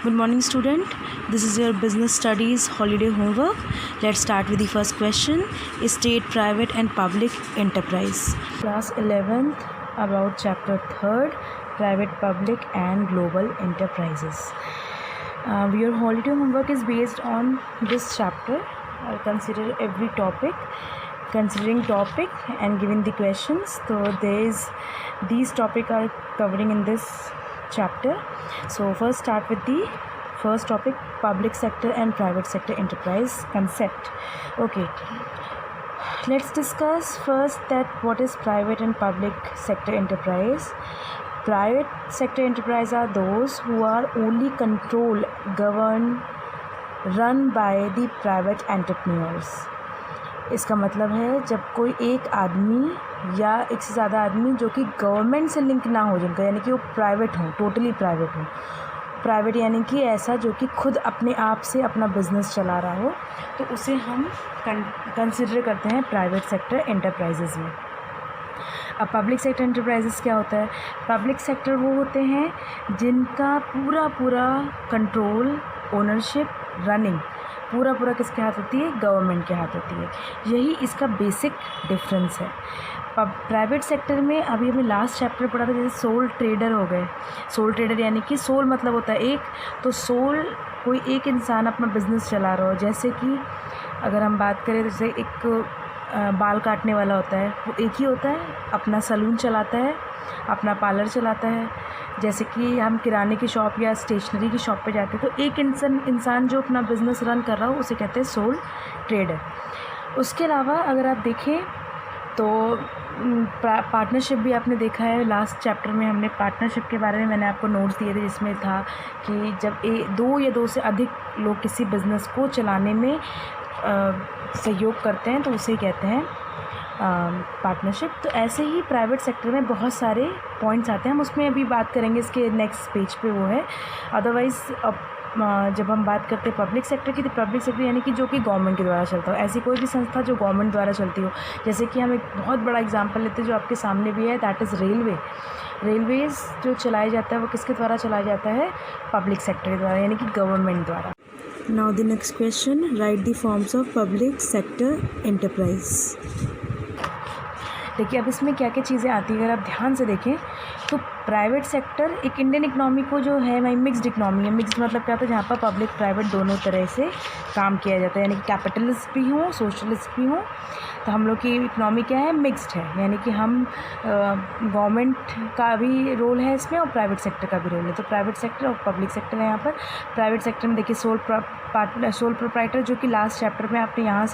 Good morning, student. This is your business studies holiday homework. Let's start with the first question. State, private and public enterprise. Class 11th about chapter 3rd, private, public and global enterprises. Your holiday homework is based on this chapter. I'll consider every topic, considering topic and giving the questions. So these topics are covering in this chapter. So first start with the first topic, public sector and private sector enterprise concept. Okay, let's discuss first that what is private and public sector enterprise. Private sector enterprise are those who are only controlled, governed, run by the private entrepreneurs. इसका मतलब है जब कोई एक आदमी या एक से ज़्यादा आदमी जो कि गवर्नमेंट से लिंक ना हो, जिनका यानी कि वो प्राइवेट हो, टोटली प्राइवेट हो। प्राइवेट यानी कि ऐसा जो कि खुद अपने आप से अपना बिजनेस चला रहा हो, तो उसे हम कंसिडर करते हैं प्राइवेट सेक्टर एंटरप्राइजेज़ में। अब पब्लिक सेक्टर एंटरप्राइजेज़ क्या होता है? पब्लिक सेक्टर वो होते हैं जिनका पूरा कंट्रोल, ओनरशिप, रनिंग पूरा किसके हाथ होती है? गवर्नमेंट के हाथ होती है। यही इसका बेसिक डिफरेंस है। प्राइवेट सेक्टर में अभी हमें लास्ट चैप्टर पढ़ा था, जैसे सोल ट्रेडर हो गए। सोल ट्रेडर यानी कि सोल मतलब होता है एक, तो सोल कोई एक इंसान अपना बिजनेस चला रहा हो। जैसे कि अगर हम बात करें, जैसे एक बाल काटने वाला होता है, वो एक ही होता है, अपना सलून चलाता है, अपना पार्लर चलाता है। जैसे कि हम किराने की शॉप या स्टेशनरी की शॉप पे जाते हैं, तो एक इंसान जो अपना बिज़नेस रन कर रहा हो उसे कहते हैं सोल ट्रेडर। उसके अलावा अगर आप देखें तो पार्टनरशिप भी आपने देखा है। लास्ट चैप्टर में हमने पार्टनरशिप के बारे में मैंने आपको नोट्स दिए थे, जिसमें था कि जब दो या दो से अधिक लोग किसी बिज़नेस को चलाने में सहयोग करते हैं तो उसे कहते हैं पार्टनरशिप। तो ऐसे ही प्राइवेट सेक्टर में बहुत सारे पॉइंट्स आते हैं, हम उसमें अभी बात करेंगे, इसके नेक्स्ट पेज पे वो है। अदरवाइज़ अब जब हम बात करते हैं पब्लिक सेक्टर की, तो पब्लिक सेक्टर यानी कि जो कि गवर्नमेंट के द्वारा चलता हो, ऐसी कोई भी संस्था जो गवर्नमेंट द्वारा चलती हो। जैसे कि हम एक बहुत बड़ा एग्जांपल लेते हैं जो आपके सामने भी है, दैट इज़ रेलवे। रेलवेज़ जो चलाया जाता है वो किसके द्वारा चलाया जाता है? पब्लिक सेक्टर के द्वारा, यानी कि गवर्नमेंट द्वारा। Now the next question, right the forms of public sector enterprise. देखिए अब इसमें क्या क्या चीज़ें आती हैं, अगर आप ध्यान से देखें तो प्राइवेट सेक्टर एक इंडियन इकनॉमी को जो है वही मिक्स्ड इकनॉमी है। मिक्स्ड मतलब क्या होता है? जहाँ पर पब्लिक प्राइवेट दोनों तरह से काम किया जाता है, यानी कि कैपिटलिस्ट भी हों, सोशलिस्ट भी हों। तो हम लोग की इकनॉमी क्या है? मिक्स्ड है, यानी कि हम गवर्नमेंट का भी रोल है इसमें और प्राइवेट सेक्टर का भी रोल है। तो प्राइवेट सेक्टर और पब्लिक सेक्टर है यहाँ पर। प्राइवेट सेक्टर में देखिए सोल प्रोप्राइटर, जो कि लास्ट चैप्टर में आपने यहाँ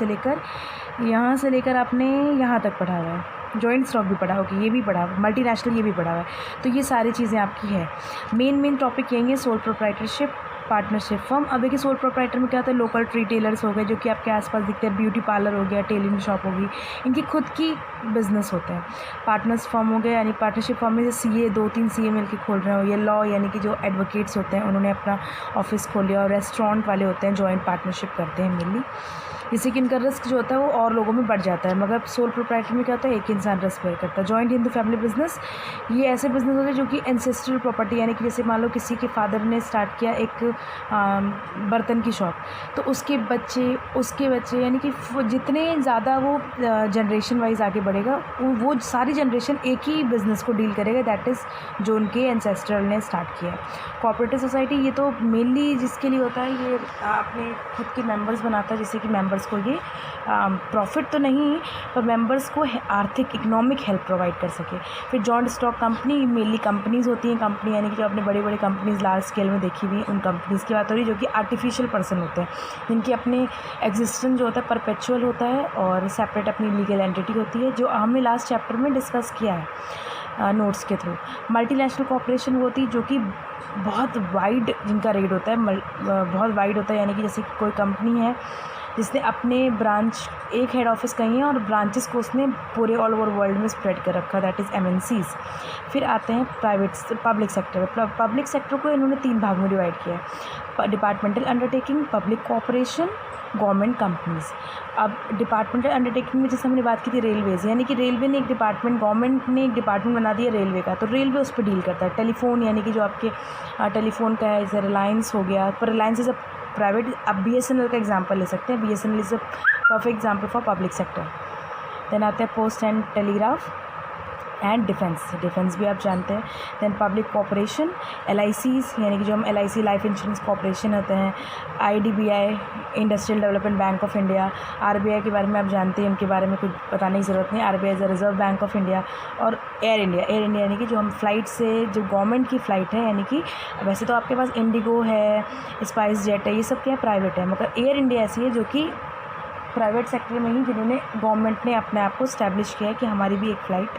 से लेकर आपने यहाँ तक पढ़ा हुआ है। जॉइंट स्टॉक भी पढ़ा होगा, ये भी पढ़ा हुआ, मल्टीनेशनल ये भी पढ़ा हुआ है। तो ये सारी चीज़ें आपकी है। मेन टॉपिक यही है, सोल प्रोप्राइटरशिप, पार्टनरशिप फर्म। अब देखिए सोल प्रोप्राइटर में क्या होता है? लोकल रिटेलर्स हो गए जो कि आपके आसपास दिखते हैं, ब्यूटी पार्लर हो गया, टेलरिंग शॉप होगी, इनकी खुद की बिजनेस होते हैं। पार्टनर्स फर्म हो गया, यानी पार्टनरशिप फर्म में जैसे CA 2-3 CA मिल के खोल रहे हो। ये लॉ यानी कि जो एडवोकेट्स होते हैं उन्होंने अपना ऑफिस खोल लिया। और रेस्टोरेंट वाले होते हैं, जॉइंट पार्टनरशिप करते हैं मेनली, जिससे कि इनका रिस्क जो होता है वो और लोगों में बढ़ जाता है। मगर सोल प्रोप्राइटर में क्या होता है? एक इंसान रिस्क बेयर करता है। जॉइंट हिंदू फैमिली बिजनेस, ये ऐसे बिजनेस होते हैं जो कि एंसेस्ट्रल प्रॉपर्टी, यानी कि जैसे मान लो किसी के फादर ने स्टार्ट किया एक बर्तन की शॉप, तो उसके बच्चे यानी कि जितने ज़्यादा वो जनरेशन वाइज आगे बढ़ेगा, वो सारी जनरेशन एक ही बिज़नेस को डील करेगा, दैट इज़ जो उनके एंसेस्ट्रल ने स्टार्ट किया है। कोऑपरेटिव सोसाइटी, ये तो मेनली जिसके लिए होता है, ये अपने खुद के मेंबर्स बनाता है, जिससे कि मेंबर्स को ये प्रॉफिट तो नहीं पर मेंबर्स को आर्थिक इकोनॉमिक हेल्प प्रोवाइड कर सके। फिर joint stock company, mainly companies होती हैं। कंपनी यानी कि जो आपने बड़ी बड़ी कंपनीज़ लार्ज स्केल में देखी हुई, उन कंपनीज़ की बात हो रही है, जो कि आर्टिफिशियल पर्सन होते हैं, जिनकी अपने एग्जिस्टेंस जो होता है परपेचुअल होता है और सेपरेट अपनी लीगल एंटिटी होती है, जो हमने लास्ट चैप्टर में डिस्कस किया है नोट्स के थ्रू। मल्टीनेशनल कॉर्पोरेशन वो होती है जो कि बहुत वाइड जिनका रेट होता है, बहुत वाइड होता है, यानी कि जैसे कोई कंपनी है जिसने अपने ब्रांच, एक हेड ऑफिस कहीं है और ब्रांचेस को उसने पूरे ऑल ओवर वर्ल्ड में स्प्रेड कर रखा, दैट इज़ MNCs। फिर आते हैं पब्लिक सेक्टर। पब्लिक सेक्टर को इन्होंने 3 भाग में डिवाइड किया है, departmental undertaking, public corporation, government companies. अब डिपार्टमेंटल अंडरटेकिंग में जैसे हमने बात की थी रेलवेज़, यानी कि रेलवे ने एक डिपार्टमेंट, गवर्नमेंट ने एक डिपार्टमेंट बना दिया रेलवे का, तो रेलवे उस पर डील करता है। टेलीफोन, यानी कि जो आपके टेलीफोन का है, जैसे रिलायंस हो गया, पर रिलायंस इज़ अ प्राइवेट। अब BSNL का एग्जांपल ले सकते हैं, BSNL is a perfect example for public sector. Then आते हैं post and telegraph and defence भी आप जानते हैं। दैन पब्लिक कॉर्पोरेशन, LICs, यानी कि जो हम LIC लाइफ इंश्योरेंस कॉर्पोरेशन होते हैं, IDBI industrial development bank of India, RBI के बारे में आप जानते हैं, उनके बारे में कुछ बताने की ज़रूरत नहीं, RBI is a reserve bank of India. और एयर इंडिया यानी कि जो हम फ्लाइट से, जो गवर्नमेंट की फ़्लाइट है, यानी कि वैसे तो आपके पास इंडिगो है, स्पाइस जेट है, ये सब क्या है, प्राइवेट है, मगर एयर इंडिया ऐसी है जो कि प्राइवेट सेक्टर में ही, जिन्होंने गवर्नमेंट ने अपने आप को इस्टेब्लिश किया है कि हमारी भी एक फ़्लाइट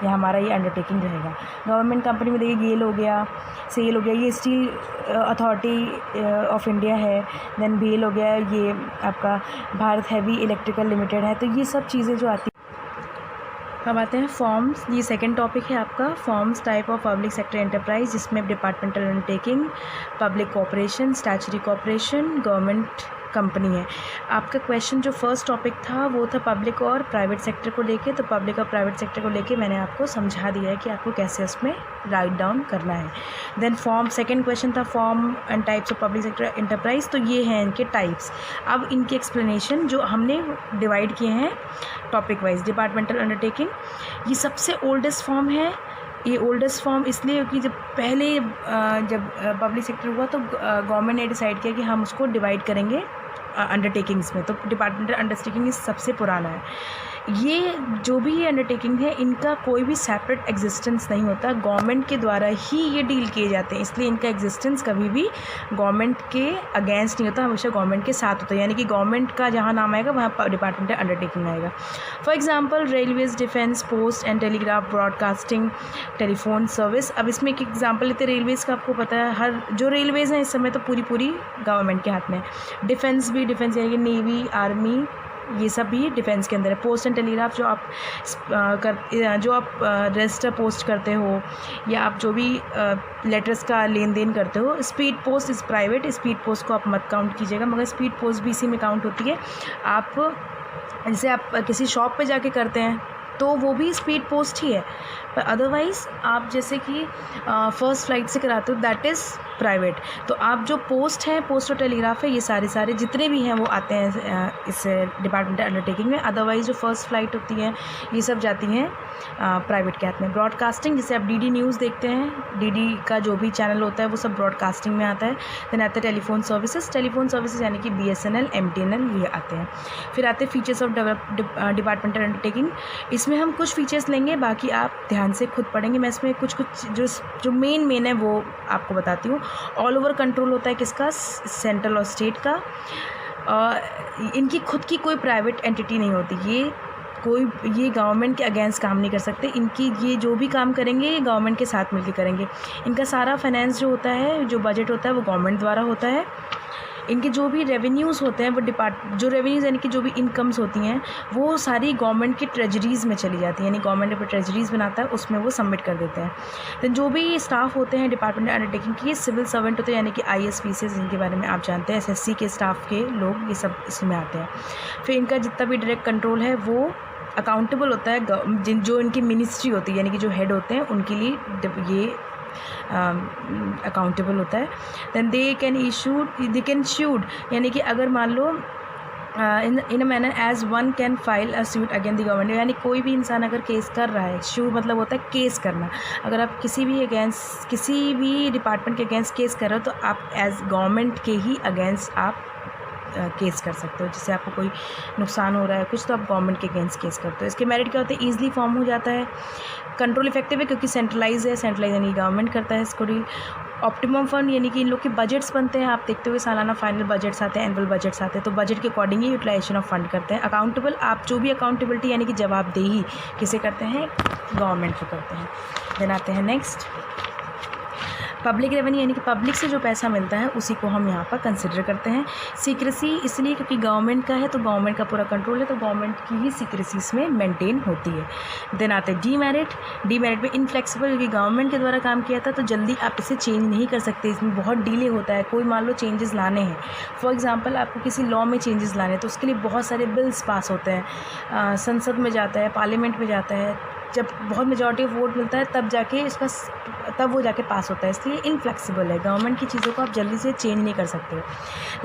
या हमारा ये अंडरटेकिंग रहेगा। गवर्नमेंट कंपनी में देखिए गेल हो गया, सेल हो गया, ये स्टील अथॉरिटी ऑफ इंडिया है। देन BEL हो गया, ये आपका भारत हैवी इलेक्ट्रिकल लिमिटेड है। तो ये सब चीज़ें जो आती। अब आते हैं फॉर्म्स। ये सेकंड टॉपिक है आपका, forms type of public sector enterprise, जिसमें departmental undertaking, public corporation, statutory corporation, government company है। आपका क्वेश्चन जो फर्स्ट टॉपिक था वो था पब्लिक और प्राइवेट सेक्टर को लेके, तो पब्लिक और प्राइवेट सेक्टर को लेके मैंने आपको समझा दिया है कि आपको कैसे उसमें राइट डाउन करना है। देन फॉर्म, सेकंड क्वेश्चन था form and types of public sector enterprise, तो ये हैं इनके टाइप्स। अब इनके एक्सप्लेनेशन जो हमने डिवाइड किए हैं टॉपिक वाइज। डिपार्टमेंटल अंडरटेकिंग, ये सबसे ओल्डेस्ट फॉर्म है। ये ओल्डेस्ट फॉर्म इसलिए क्योंकि जब पब्लिक सेक्टर हुआ तो गवर्नमेंट ने डिसाइड किया कि हम उसको डिवाइड करेंगे अंडरटेकिंग्स में, तो डिपार्टमेंटल अंडरटेकिंग सबसे पुराना है। ये जो भी ये अंडरटेकिंग है, इनका कोई भी सेपरेट एग्जिस्टेंस नहीं होता, गवर्नमेंट के द्वारा ही ये डील किए जाते हैं, इसलिए इनका एग्जिस्टेंस कभी भी गवर्नमेंट के अगेंस्ट नहीं होता, हमेशा गवर्नमेंट के साथ होता है। यानी कि गवर्नमेंट का जहाँ नाम आएगा वहाँ डिपार्टमेंटल अंडरटेकिंग आएगा। For example railways, defence, post and telegraph, broadcasting, telephone service. अब इसमें एक एग्जाम्पल लेते हैं रेलवेज़ का। आपको पता है हर जो रेलवेज़ हैं इस समय तो पूरी गवर्नमेंट के हाथ में है। डिफेंस भी, डिफेंस यानी कि नेवी, आर्मी, ये सब भी डिफेंस के अंदर है। पोस्ट एंड टेलीग्राफ, जो आप रजिस्टर पोस्ट करते हो या आप जो भी लेटर्स का लेन देन करते हो। Speed post is private, speed post को आप मत काउंट कीजिएगा, मगर स्पीड पोस्ट भी इसी में काउंट होती है। आप जैसे आप किसी शॉप पे जाके करते हैं तो वो भी स्पीड पोस्ट ही है, पर अदरवाइज़ आप जैसे कि फ़र्स्ट फ्लाइट से कराते हो दैट इज़ प्राइवेट। तो आप जो पोस्ट है, पोस्ट और टेलीग्राफ है, ये सारे जितने भी हैं वो आते हैं इस डिपार्टमेंटल अंडरटेकिंग में। अदरवाइज़ जो फर्स्ट फ्लाइट होती हैं ये सब जाती हैं प्राइवेट के हाथ में। ब्रॉडकास्टिंग, जैसे आप DD न्यूज़ देखते हैं, DD का जो भी चैनल होता है वो सब ब्रॉडकास्टिंग में आता है। देन आते हैं टेलीफोन सर्विसेज यानी कि BSNL, MTNL, ये आते हैं। फिर आते हैं फीचर्स ऑफ डिपार्टमेंटल अंडरटेकिंग। इसमें हम कुछ फीचर्स लेंगे, बाकी आप ध्यान से खुद पढ़ेंगे। मैं इसमें कुछ जो मेन है वो आपको बताती हूँ। ऑल ओवर कंट्रोल होता है किसका, सेंट्रल और स्टेट का। इनकी खुद की कोई प्राइवेट एंटिटी नहीं होती, ये गवर्नमेंट के अगेंस्ट काम नहीं कर सकते। इनकी ये जो भी काम करेंगे ये गवर्नमेंट के साथ मिलकर करेंगे। इनका सारा फाइनेंस जो होता है, जो बजट होता है वो गवर्नमेंट द्वारा होता है। इनके जो भी रेवेन्यूज़ होते हैं वो जो रेवेन्यूज़ यानी कि जो भी इनकम्स होती हैं वो सारी गवर्नमेंट की ट्रेजरीज़ में चली जाती हैं, यानी गवर्नमेंट अपने ट्रेजरीज़ बनाता है, उसमें वो सबमिट कर देते हैं। तो जो भी स्टाफ होते हैं डिपार्टमेंट अंडरटेकिंग के, सिविल सर्वेंट होते हैं, यानी कि IAS PCS, जिनके बारे में आप जानते हैं, SSC के स्टाफ के लोग, ये सब इसमें आते हैं। फिर इनका जितना भी डायरेक्ट कंट्रोल है वो अकाउंटेबल होता है जो इनकी मिनिस्ट्री होती है, यानी कि जो हेड होते हैं उनके लिए ये अकाउंटेबल होता है। देन दे कैन शूड, यानी कि अगर मान लो in a manner as one can file a suit against the government, यानी कोई भी इंसान अगर केस कर रहा है, शू मतलब होता है केस करना। अगर आप किसी भी डिपार्टमेंट के अगेंस्ट केस कर रहे हो तो आप एज गवर्नमेंट के ही अगेंस्ट आप केस कर सकते हो। जैसे आपको कोई नुकसान हो रहा है कुछ, तो आप गवर्नमेंट के अगेंस्ट केस करते हो। इसके मेरिट क्या होते हैं, ईजिली फॉर्म हो जाता है, कंट्रोल इफेक्टिव है क्योंकि सेंट्रलाइज यानी गवर्नमेंट करता है इसको डील। ऑप्टिमम फंड, यानी कि इन लोग के बजट्स बनते हैं, आप देखते हुए सालाना फाइनल बजट्स आते हैं, एनुअल बजट्स आते हैं, तो बजट के अकॉर्डिंग ही यूटिलाइजेशन ऑफ फंड करते हैं। अकाउंटेबल, आप जो भी अकाउंटेबिलिटी यानी कि जवाबदेही किसे करते हैं, गवर्नमेंट को करते हैं। देन आते हैं नेक्स्ट, पब्लिक रेवेन्यू यानी कि पब्लिक से जो पैसा मिलता है उसी को हम यहाँ पर कंसिडर करते हैं। सीक्रेसी इसलिए क्योंकि गवर्नमेंट का है तो गवर्नमेंट का पूरा कंट्रोल है, तो गवर्नमेंट की ही सीक्रेसी इसमें मेंटेन होती है। देन आते हैं डीमेरिट। डीमेरिट में इनफ्लेक्सिबल, क्योंकि गवर्नमेंट के द्वारा काम किया था तो जल्दी आप इसे चेंज नहीं कर सकते, इसमें बहुत डिले होता है। कोई मान लो चेंजेस लाने हैं, फॉर एग्जाम्पल आपको किसी लॉ में चेंजेस लाने हैं तो उसके लिए बहुत सारे बिल्स पास होते हैं, संसद में जाता है, पार्लियामेंट में जाता है, जब बहुत मेजॉरिटी ऑफ वोट मिलता है तब वो जाके पास होता है, इसलिए इनफ्लेक्सिबल है। गवर्नमेंट की चीज़ों को आप जल्दी से चेंज नहीं कर सकते।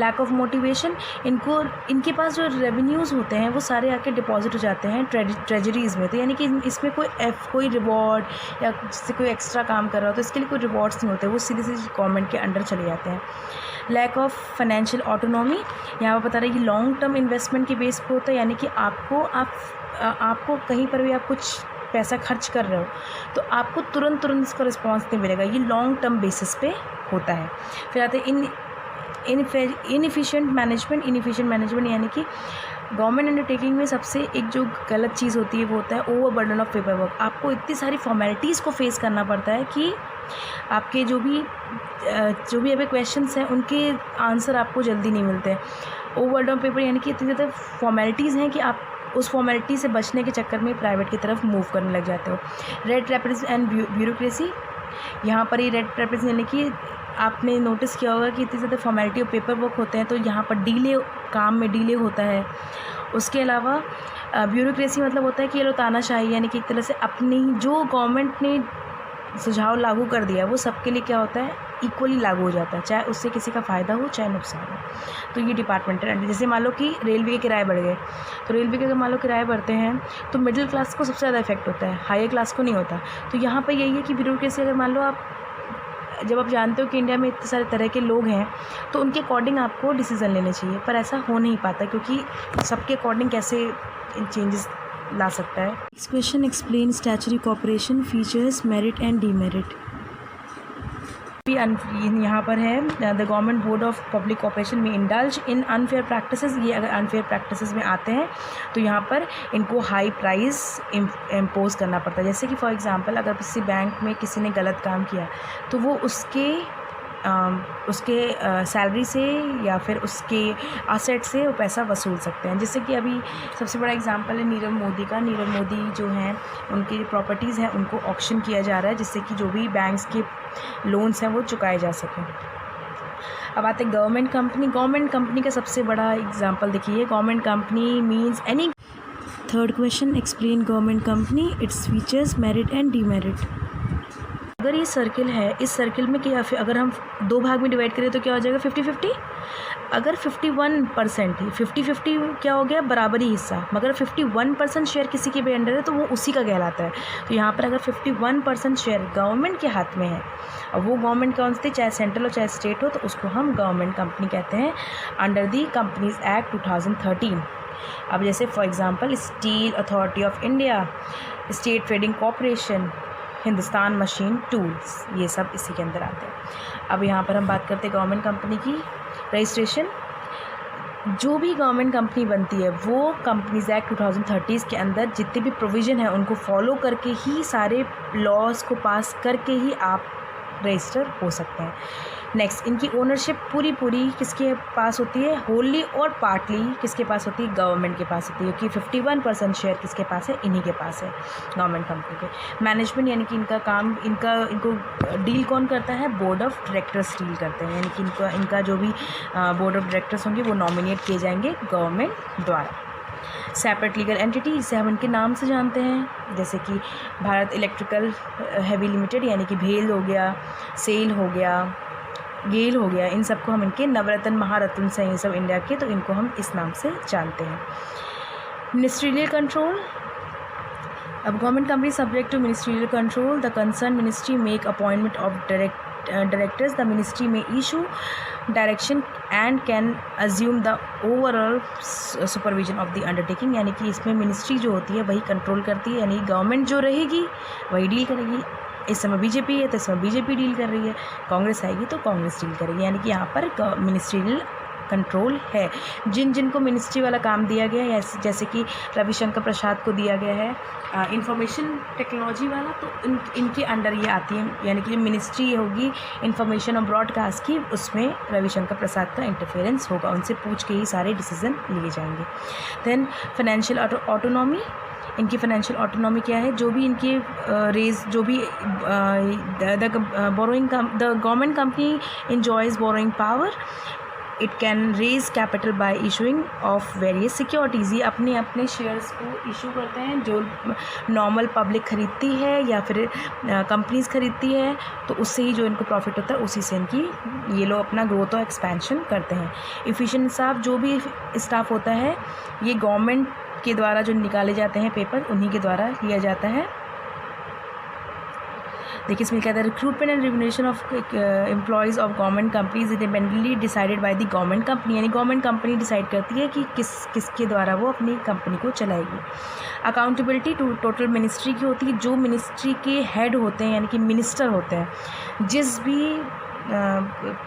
लैक ऑफ मोटिवेशन, इनके पास जो रेवेन्यूज़ होते हैं वो सारे आके डिपॉजिट हो जाते हैं ट्रेजरीज़ में, तो यानी कि इसमें कोई रिवॉर्ड या जिससे कोई एक्स्ट्रा काम कर रहा हो तो इसके लिए कोई रिवॉर्ड्स नहीं होते, वो सीधे गवर्नमेंट के अंडर चले जाते हैं। लैक ऑफ फाइनेंशियल ऑटोनॉमी, यहाँ पर बता रहे हैं कि लॉन्ग टर्म इन्वेस्टमेंट के बेस पे होता है, यानी कि आपको कहीं पर भी आप कुछ पैसा खर्च कर रहे हो तो आपको तुरंत इसका रिस्पांस नहीं मिलेगा, ये लॉन्ग टर्म बेसिस पे होता है। फिर आते हैं इनएफिशिएंट मैनेजमेंट यानी कि गवर्नमेंट अंडरटेकिंग में सबसे एक जो गलत चीज़ होती है वो होता है over burden of paper work. आपको इतनी सारी फॉर्मेलिटीज़ को फेस करना पड़ता है कि आपके जो भी अभी क्वेश्चंस हैं उनके आंसर आपको जल्दी नहीं मिलते। ओवर बर्डन ऑफ पेपर यानी कि इतनी ज़्यादा फॉर्मेलिटीज़ हैं कि आप उस फॉर्मेलिटी से बचने के चक्कर में प्राइवेट की तरफ मूव करने लग जाते हो। रेड टेप्स एंड ब्यूरोक्रेसी, यहाँ पर ही रेड टेप्स यानी कि आपने नोटिस किया होगा कि इतनी ज़्यादा फॉर्मेलिटी और पेपर वर्क होते हैं तो यहाँ पर काम में डिले होता है। उसके अलावा ब्यूरोक्रेसी मतलब होता है कि ये लो तानाशाही, यानी कि एक तरह से अपनी जो गवर्नमेंट ने सुझाव लागू कर दिया वो सबके लिए क्या होता है इक्वली लागू हो जाता है, चाहे उससे किसी का फ़ायदा हो चाहे नुकसान हो। तो ये डिपार्टमेंटल अंडर, जैसे मान लो कि रेलवे के किराए बढ़ गए तो रेलवे के अगर मान लो किराए बढ़ते हैं तो मिडिल क्लास को सबसे ज़्यादा इफेक्ट होता है, हायर क्लास को नहीं होता। तो यहाँ पर यही है कि ब्यूरोक्रेसी, अगर मान लो जब आप जानते हो कि इंडिया में इतने सारे तरह के लोग हैं तो उनके अकॉर्डिंग आपको डिसीज़न लेने चाहिए, पर ऐसा हो नहीं पाता क्योंकि सबके अकॉर्डिंग कैसे चेंजेस ला सकता है। Next question, explain statutory corporation features, merit and demerit. यहाँ पर है the government board of public corporation में इंडल्ज इन अनफेयर प्रैक्टिसेस। ये अगर अनफेयर प्रैक्टिसेस में आते हैं तो यहाँ पर इनको हाई प्राइस इम्पोज करना पड़ता है। जैसे कि फॉर एग्जांपल अगर किसी बैंक में किसी ने गलत काम किया तो वो उसके सैलरी से या फिर उसके असेट से वो पैसा वसूल सकते हैं। जैसे कि अभी सबसे बड़ा एग्जांपल है नीरव मोदी का। नीरव मोदी जो हैं उनकी प्रॉपर्टीज़ हैं उनको ऑक्शन किया जा रहा है जिससे कि जो भी बैंक्स के लोन्स हैं वो चुकाए जा सकें। अब आते हैं गवर्नमेंट कंपनी। गवर्नमेंट कंपनी का सबसे बड़ा एग्जांपल देखिए, government company means any. Third question, explain government company, it's features, merit and demerit. अगर ये सर्किल है, इस सर्किल में क्या, अगर हम दो भाग में डिवाइड करें तो क्या हो जाएगा 50-50। अगर 51% ही 50-50 क्या हो गया बराबरी हिस्सा, मगर 51% शेयर किसी के भी अंडर है तो वो उसी का कहलाता है। तो यहाँ पर अगर 51% शेयर गवर्नमेंट के हाथ में है, अब वो गवर्नमेंट कौन सी, चाहे सेंट्रल हो चाहे स्टेट हो, तो उसको हम गवर्नमेंट कंपनी कहते हैं अंडर दी कंपनीज एक्ट 2013। अब जैसे for example steel authority of India, state trading corporation, Hindustan machine tools, ये सब इसी के अंदर आते हैं। अब यहाँ पर हम बात करते हैं गवर्नमेंट कंपनी की रजिस्ट्रेशन। जो भी गवर्नमेंट कंपनी बनती है वो कंपनीज एक्ट 2030 के अंदर जितने भी प्रोविज़न है उनको फॉलो करके ही, सारे लॉज को पास करके ही आप रजिस्टर हो सकते हैं। नेक्स्ट, इनकी ओनरशिप पूरी किसके पास होती है, होली और पार्टली किसके पास होती है, गवर्नमेंट के पास होती है, क्योंकि 51% शेयर किसके पास है, इन्हीं के पास है, गवर्नमेंट कंपनी के। मैनेजमेंट यानी कि इनका काम, इनको डील कौन करता है, बोर्ड ऑफ डायरेक्टर्स डील करते हैं, यानी कि इनका जो भी बोर्ड ऑफ डायरेक्टर्स होंगे वो नॉमिनेट किए जाएंगे गवर्नमेंट द्वारा। सेपरेट लीगल एंटिटी, इसे हम इनके नाम से जानते हैं, जैसे कि भारत इलेक्ट्रिकल हैवी लिमिटेड यानी कि भेल हो गया, सेल हो गया, गेल हो गया, इन सबको हम इनके नवरत्न महारत्न से, ये सब इंडिया के, तो इनको हम इस नाम से जानते हैं। Ministerial control. अब government company subject to ministerial control, the concern ministry make appointment of directors, the ministry may issue direction and can assume the overall supervision of the undertaking, यानी कि इसमें मिनिस्ट्री जो होती है वही कंट्रोल करती है, यानी गवर्नमेंट जो रहेगी वही डील करेगी। इस समय बीजेपी है तो इस समय बीजेपी डील कर रही है, कांग्रेस आएगी तो कांग्रेस डील करेगी, यानी कि यहाँ पर मिनिस्ट्रियल कंट्रोल है। जिन जिन को मिनिस्ट्री वाला काम दिया गया है, जैसे कि रविशंकर प्रसाद को दिया गया है इंफॉर्मेशन टेक्नोलॉजी वाला, तो इनके अंडर ये आती है, यानी कि जो मिनिस्ट्री होगी इंफॉर्मेशन और ब्रॉडकास्ट की, उसमें रविशंकर प्रसाद का इंटरफेरेंस होगा, उनसे पूछ के ही सारे डिसीजन लिए जाएंगे। देन फाइनेंशियल ऑटोनॉमी, इनकी फाइनेंशियल ऑटोनॉमी क्या है, जो भी इनके जो भी the government company enjoys borrowing power, it can raise capital by issuing of various securities. ये अपने अपने शेयर्स को इशू करते हैं, जो नॉर्मल पब्लिक खरीदती है या फिर कंपनीज खरीदती है, तो उससे ही जो इनको प्रॉफिट होता है उसी से इनकी ये लोग अपना ग्रोथ और एक्सपेंशन करते हैं। एफिशिएंट स्टाफ, जो भी स्टाफ होता है ये गवर्नमेंट के द्वारा जो निकाले जाते हैं पेपर, उन्हीं के द्वारा लिया जाता है। देखिए इसमें क्या था, recruitment and remuneration of employees of government companies independently decided by the government company, यानी गवर्नमेंट कंपनी डिसाइड करती है कि किसके द्वारा वो अपनी कंपनी को चलाएगी। अकाउंटेबिलिटी टोटल मिनिस्ट्री की होती है, जो मिनिस्ट्री के हेड होते हैं यानी कि मिनिस्टर होते हैं, जिस भी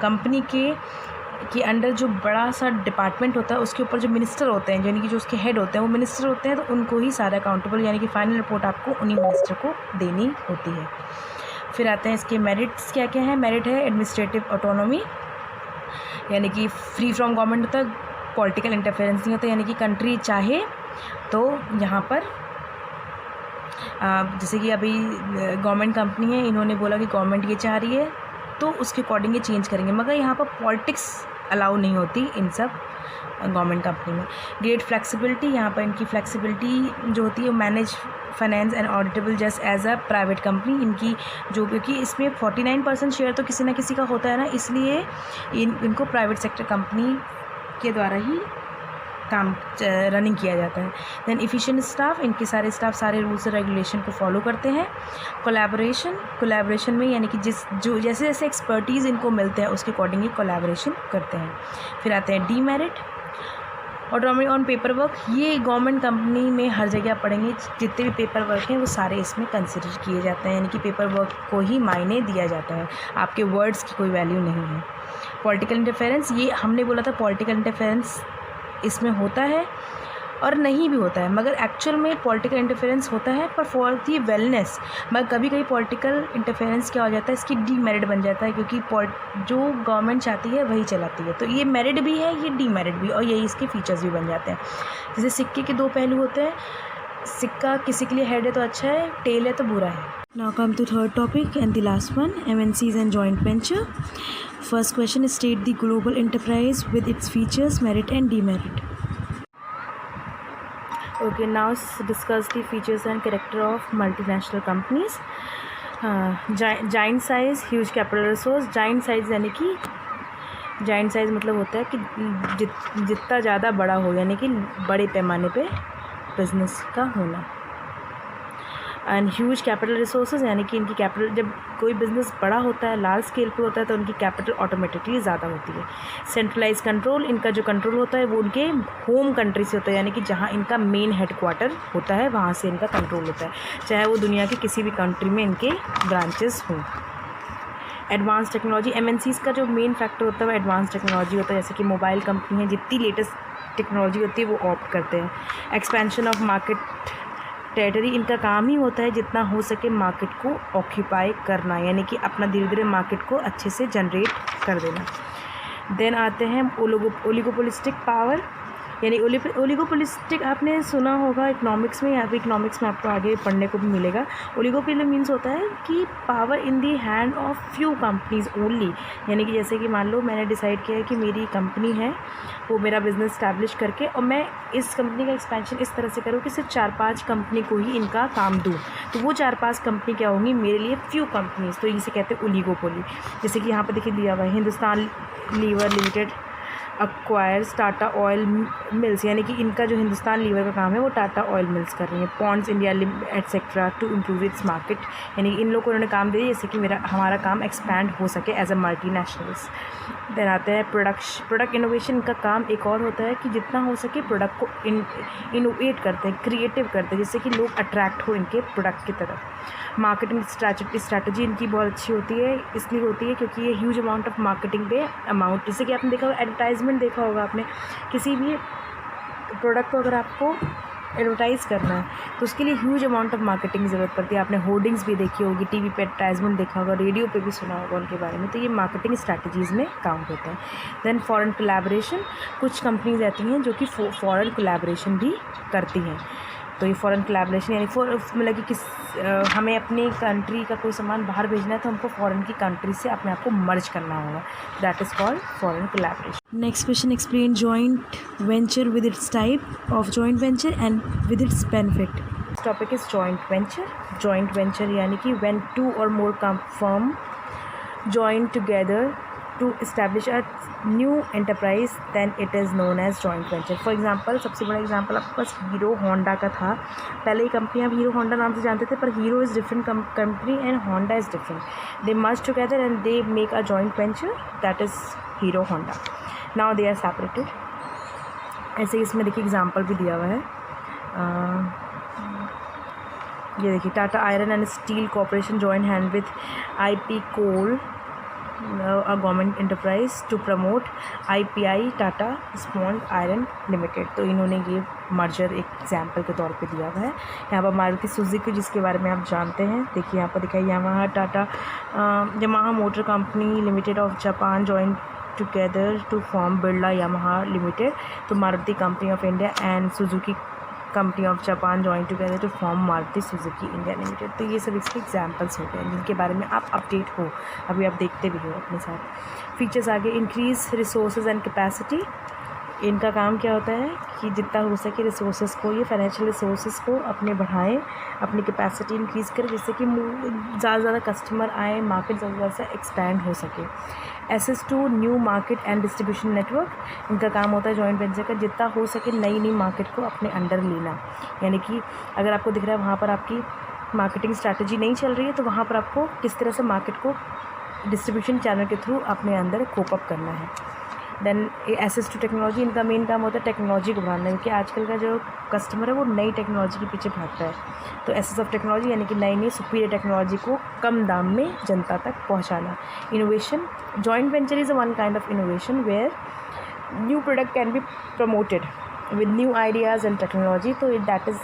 कंपनी के अंडर जो बड़ा सा डिपार्टमेंट होता है उसके ऊपर जो मिनिस्टर होते हैं, यानी कि जो उसके हेड होते हैं वो मिनिस्टर होते हैं, तो उनको ही सारा अकाउंटेबल यानी कि फाइनल रिपोर्ट आपको उन्हीं मिनिस्टर को देनी होती है। फिर आते हैं इसके मेरिट्स क्या क्या हैं। मेरिट है एडमिनिस्ट्रेटिव ऑटोनॉमी, यानी कि फ्री फ्रॉम गवर्नमेंट होता है, पॉलिटिकल इंटरफेरेंस नहीं होता, यानी कि कंट्री चाहे तो यहाँ पर जैसे कि अभी गवर्नमेंट कंपनी है, इन्होंने बोला कि गवर्नमेंट ये चाह रही है तो उसके अकॉर्डिंग ये चेंज करेंगे, मगर यहाँ पर पॉलिटिक्स अलाउ नहीं होती इन सब गवर्नमेंट कंपनी में। ग्रेट फ्लेक्सिबिलिटी, यहाँ पर इनकी फ्लेक्सिबिलिटी जो होती है manage finance and auditable just as a private company, इनकी जो, क्योंकि इसमें 49% शेयर तो किसी ना किसी का होता है ना, इसलिए इनको प्राइवेट सेक्टर कंपनी के द्वारा ही काम रनिंग किया जाता है। देन एफिशिएंट स्टाफ, इनके सारे स्टाफ सारे रूल्स और रेगुलेशन को फॉलो करते हैं। कोलैबोरेशन में यानी कि जो जैसे जैसे एक्सपर्टीज़ इनको मिलते हैं उसके अकॉर्डिंग ही कोलैबोरेशन करते हैं। फिर आते हैं demerit autonomy on paper work, ये गवर्नमेंट कंपनी में हर जगह पढ़ेंगे, जितने भी पेपर वर्क हैं वो सारे इसमें कंसिडर किए जाते हैं, यानी कि पेपर वर्क को ही मायने दिया जाता है, आपके वर्ड्स की कोई वैल्यू नहीं है। पॉलिटिकल इंटरफेरेंस, ये हमने बोला था पॉलिटिकल इंटरफेरेंस इसमें होता है और नहीं भी होता है, मगर एक्चुअल में पॉलिटिकल इंटरफेरेंस होता है पर फॉर दी वेलनेस, मगर कभी कभी पॉलिटिकल इंटरफेरेंस क्या हो जाता है, इसकी डीमेरिट बन जाता है, क्योंकि जो गवर्नमेंट चाहती है वही चलाती है, तो ये मेरिट भी है ये डीमेरिट भी, और यही इसके फीचर्स भी बन जाते हैं। जैसे सिक्के के दो पहलू होते हैं, सिक्का किसी के लिए हेड है तो अच्छा है, टेल है तो बुरा है। Now come to third topic and the last one, MNCs and joint venture. First question, state the global enterprise with its features, merit and demerit. Okay, now discuss the features and character of multinational companies. Giant size, huge capital resource. Giant size यानी कि giant size मतलब होता है कि जितना ज़्यादा बड़ा हो, यानी कि बड़े पैमाने पे बिजनेस का होना। एंड ह्यूज कैपिटल रिसोर्सेज, यानी कि इनकी कैपिटल, जब कोई बिज़नेस बड़ा होता है लार्ज स्केल पे होता है तो उनकी कैपिटल ऑटोमेटिकली ज़्यादा होती है। सेंट्रलाइज कंट्रोल, इनका जो कंट्रोल होता है वो उनके होम कंट्री से होता है, यानी कि जहाँ इनका मेन हेडक्वार्टर होता है वहाँ से इनका कंट्रोल होता है, चाहे वो दुनिया के किसी भी कंट्री में इनके ब्रांचेस हों। एडवांस टेक्नोलॉजी, MNCs का जो मेन फैक्टर होता है वो एडवांस टेक्नोलॉजी होता है, जैसे कि मोबाइल कंपनी है, जितनी लेटेस्ट टेक्नोलॉजी होती है वो ऑप्ट करते हैं। एक्सपेंशन ऑफ मार्केट टेरिटरी, इनका काम ही होता है जितना हो सके मार्केट को ऑक्यूपाई करना, यानी कि अपना धीरे धीरे मार्केट को अच्छे से जनरेट कर देना। देन आते हैं ओलिगोपोलिस्टिक पावर, यानी ओलिगोपोलिस्टिक आपने सुना होगा इकोनॉमिक्स में, या फिर इकोनॉमिक्स में आपको आगे पढ़ने को भी मिलेगा। ओलिगोपोली मीन्स होता है कि power in the hand of few companies only, यानी कि जैसे कि मान लो मैंने डिसाइड किया है कि मेरी कंपनी है, वो मेरा बिज़नेस स्टैब्लिश करके, और मैं इस कंपनी का एक्सपेंशन इस तरह से करूँ कि सिर्फ 4-5 कंपनी को ही इनका काम दूँ, तो वो 4-5 कंपनी क्या होंगी मेरे लिए फ्यू कंपनीज, तो इसे कहते हैं ओलिगोपोली। जैसे कि यहाँ पर देखिए दिया हुआ है, Hindustan Lever Limited acquires Tata Oil Mills, यानी कि इनका जो हिंदुस्तान लीवर का काम है वो टाटा ऑयल मिल्स कर रही है। Pond's India etcetera to improve its market, यानी इन लोगों को उन्होंने काम दे दिया जैसे कि हमारा काम एक्सपैंड हो सके एज अ मल्टीनेशनल्स। देन आते हैं प्रोडक्ट इनोवेशन का काम एक और होता है कि जितना हो सके प्रोडक्ट को इनोवेट करते हैं, क्रिएटिव करते हैं, जिससे कि लोग अट्रैक्ट हो इनके प्रोडक्ट की तरफ। मार्केटिंग स्ट्रैटेजी इनकी बहुत अच्छी होती है, इसलिए होती है क्योंकि ये ह्यूज अमाउंट ऑफ मार्केटिंग पे अमाउंट, जैसे कि आपने देखा एडवर्टाइजमेंट एडवर्टाइजमेंट देखा होगा आपने, किसी भी प्रोडक्ट को अगर आपको एडवर्टाइज़ करना है तो उसके लिए ह्यूज अमाउंट ऑफ मार्केटिंग की ज़रूरत पड़ती है। आपने होर्डिंग्स भी देखी होगी, टीवी पे एडवर्टाइजमेंट देखा होगा, रेडियो पे भी सुना होगा उनके बारे में, तो ये मार्केटिंग स्ट्रैटेजीज़ में काउंट होते हैं। देन फॉरेन कोलैबोरेशन, कुछ कंपनीज रहती हैं जो कि फॉरेन कोलैबोरेशन भी करती हैं। तो ये फॉरेन कोलैबोरेशन यानी मतलब कि हमें अपनी कंट्री का कोई सामान बाहर भेजना है तो हमको फॉरेन की कंट्री से अपने आप को मर्ज करना होगा, that is called foreign collaboration. Next question, explain joint venture with its type of joint venture and with its benefit. Topic is joint venture. Joint venture यानी कि व्हेन टू और मोर firm join together to establish a new enterprise, then it is known as joint venture. For example, सबसे बड़ा example आपके पास hero Honda का था। पहले ही कंपनी आप हीरो होंडा नाम से जानते थे, पर Hero is different company and Honda is different. They merge together and they make a joint venture, that is Hero Honda. Now they are separated. ऐसे ही इसमें देखिए एग्जाम्पल भी दिया हुआ है। ये देखिए, Tata Iron and Steel Corporation join hand with IP coal, a government enterprise to promote IPI Tata Small Iron Limited. तो इन्होंने ये मर्जर एक एग्जाम्पल के तौर पे दिया हुआ है। यहाँ पर मारुति सुजुकी, जिसके बारे में आप जानते हैं, देखिए यहाँ पर दिखाई Yamaha Tata Yamaha motor company limited of Japan join together to form Birla Yamaha limited. तो Maruti company of India and Suzuki company of Japan join together to form Maruti Suzuki India limited. तो ये सब इसके एग्जाम्पल्स होते हैं जिनके बारे में आप अपडेट हो, अभी आप देखते भी हो अपने साथ। फीचर्स आगे, इंक्रीज रिसोर्सेज एंड कैपेसिटी। इनका काम क्या होता है कि जितना हो सके रिसोर्सेज को, ये फाइनेंशियल रिसोर्सेज को अपने बढ़ाएं, अपनी कैपेसिटी इंक्रीज़ करें, जिससे कि ज़्यादा से ज़्यादा कस्टमर आए, मार्केट ज़्यादा से एक्सपैंड हो सके। Access to new market and distribution network. इनका काम होता है जॉइंट वेंचर का जितना हो सके नई मार्केट को अपने अंडर लेना। यानी कि अगर आपको दिख रहा है वहाँ पर आपकी मार्केटिंग स्ट्रैटेजी नहीं चल रही है, तो वहाँ पर आपको किस तरह से मार्केट को डिस्ट्रीब्यूशन चैनल के थ्रू अपने अंदर कोप अप करना है। देन एक्सेस टू टेक्नोलॉजी, इनका मेन काम होता है टेक्नोलॉजी को बढ़ाना, क्योंकि आजकल का जो कस्टमर है वो नई टेक्नोलॉजी के पीछे भागता है। तो एक्सेस ऑफ टेक्नोलॉजी यानी कि नई सुपीरियर टेक्नोलॉजी को कम दाम में जनता तक पहुंचाना। Innovation, joint venture is one kind of innovation where new product can be promoted with new ideas and technology, तो that is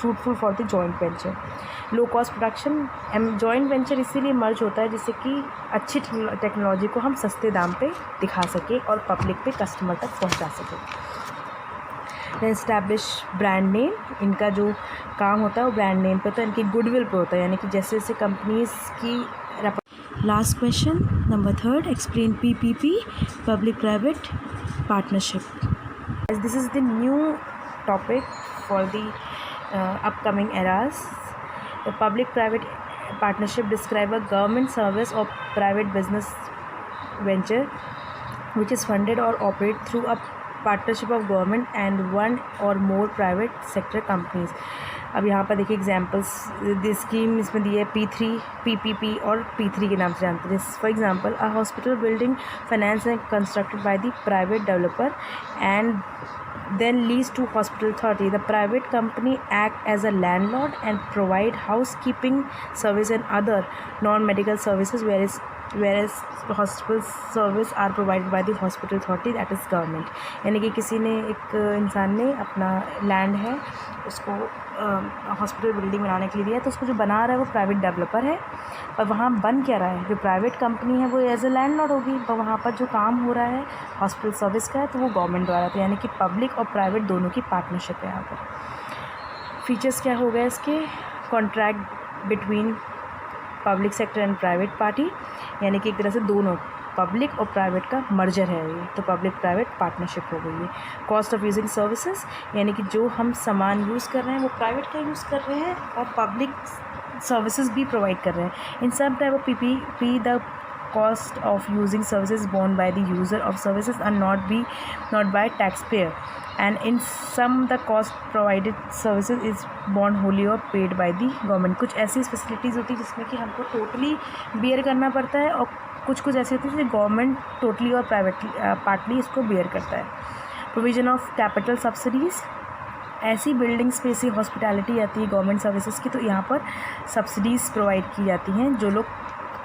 fruitful for the joint venture. Low cost production, joint venture इसीलिए मर्ज होता है जिससे कि अच्छी technology को हम सस्ते दाम पे दिखा सकें और पब्लिक पे, कस्टमर तक पहुंचा सकें। एस्टैब्लिश ब्रांड नेम, इनका जो काम होता है वो ब्रांड नेम पे होता है, इनकी गुडविल पे होता है, यानी कि जैसे जैसे कंपनीज की। Last question number 3, explain PPP, public private partnership. This is the new topic for the upcoming eras. The public-private partnership describe a government service or private business venture which is funded or operate through a partnership of government and one or more private sector companies. अब यहाँ पर देखिए examples, scheme इसमें दी है P3, PPP और P3 के नाम से जानते हैं। For example, a hospital building finance and constructed by the private developer and then leased to hospital authority. The private company act as a landlord and provide housekeeping service and other non-medical services, whereas hospital service are provided by the hospital authority, that is government. यानी कि किसी ने, एक इंसान ने अपना land है उसको हॉस्पिटल बिल्डिंग बनाने के लिए दिया, तो उसको जो बना रहा है वो प्राइवेट डेवलपर है, पर वहाँ बन क्या रहा है, जो प्राइवेट कंपनी है वो एज ए लैंडलॉर्ड होगी, पर वहाँ पर जो काम हो रहा है हॉस्पिटल सर्विस का है तो वो गवर्नमेंट द्वारा। तो यानी कि पब्लिक और प्राइवेट दोनों की पार्टनरशिप है यहाँ पर। फीचर्स क्या हो गए इसके, contract between public sector and private party, यानी कि एक तरह से दोनों पब्लिक और प्राइवेट का मर्जर है ये, तो पब्लिक प्राइवेट पार्टनरशिप हो गई है। कॉस्ट ऑफ यूजिंग सर्विसेज, यानी कि जो हम सामान यूज़ कर रहे हैं वो प्राइवेट का यूज़ कर रहे हैं और पब्लिक सर्विसेज भी प्रोवाइड कर रहे हैं। In some type of PPP द cost of using services borne by the user of services are not by taxpayer, and in some the cost provided services is borne wholly or paid by the government. कुछ ऐसी facilities होती है जिसमें कि हमको totally bear करना पड़ता है और कुछ ऐसी होती है जिसमें गवर्नमेंट टोटली और प्राइवेटली पार्टली इसको बेयर करता है। प्रोविजन ऑफ कैपिटल सब्सिडीज़, ऐसी बिल्डिंग्स पे ऐसी हॉस्पिटैलिटी आती है गवर्नमेंट सर्विसेज की, तो यहाँ पर सब्सिडीज़ प्रोवाइड की जाती हैं जो लोग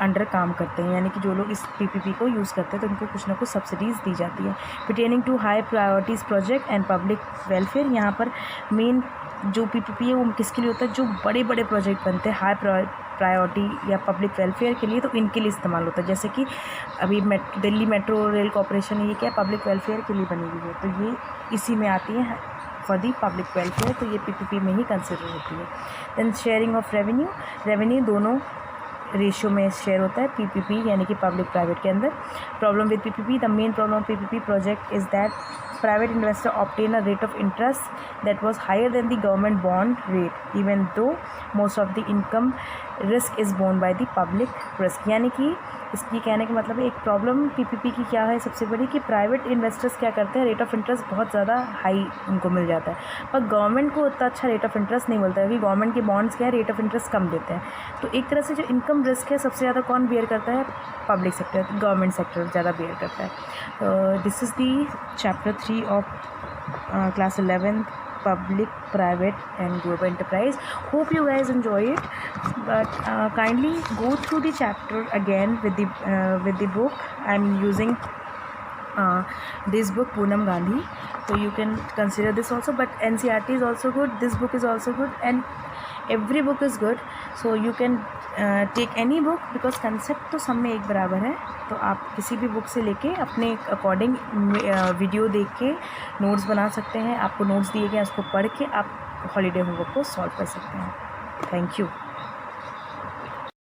अंडर काम करते हैं, यानी कि जो लोग इस पीपीपी को यूज़ करते हैं तो उनको कुछ ना कुछ सब्सिडीज़ दी जाती है। Pertaining to high priorities project and public welfare, यहाँ पर मेन जो पीपीपी है वो किसके लिए होता है, जो बड़े बड़े प्रोजेक्ट बनते हैं हाई प्रायोरिटी या पब्लिक वेलफेयर के लिए, तो इनके लिए इस्तेमाल होता है। जैसे कि अभी दिल्ली मेट्रो रेल कॉरपोरेशन, ये क्या पब्लिक वेलफेयर के लिए बनी हुई है, तो ये इसी में आती है फॉर दी पब्लिक वेलफेयर, तो ये पीपीपी में ही कंसिडर होती है। देन शेयरिंग ऑफ रेवेन्यू दोनों रेशियो में शेयर होता है पीपीपी यानी कि पब्लिक प्राइवेट के अंदर। Problem with PPP, the main problem of PPP project is that private investor obtain a rate of interest that was higher than the government bond rate, even though most of the income risk is borne by the public risk। यानी कि इसकी कहने का मतलब है एक problem PPP की क्या है सबसे बड़ी, कि प्राइवेट इन्वेस्टर्स क्या करते हैं, रेट ऑफ इंटरेस्ट बहुत ज़्यादा हाई उनको मिल जाता है, पर गवर्नमेंट को उतना अच्छा रेट ऑफ इंटरेस्ट नहीं मिलता है, क्योंकि गवर्नमेंट के बॉन्ड्स क्या है रेट ऑफ इंटरेस्ट कम देते हैं। तो एक तरह से जो इनकम रिस्क है सबसे ज़्यादा कौन बेयर करता है, पब्लिक सेक्टर, गवर्नमेंट सेक्टर ज़्यादा बेयर करता है। तो this is the chapter 3 of class 11th public, private and global enterprise. Hope you guys enjoy it, but kindly go through the chapter again with the book. I'm using this book Poonam Gandhi, so you can consider this also, but NCERT is also good, this book is also good, and every book is good, so you can take any book, because concept तो सब में एक बराबर है। तो आप किसी भी बुक से लेके अपने अकॉर्डिंग वीडियो देख के नोट्स बना सकते हैं। आपको नोट्स दिए गए उसको पढ़ के आप हॉलीडे होमवर्क को सॉल्व कर सकते हैं। Thank you.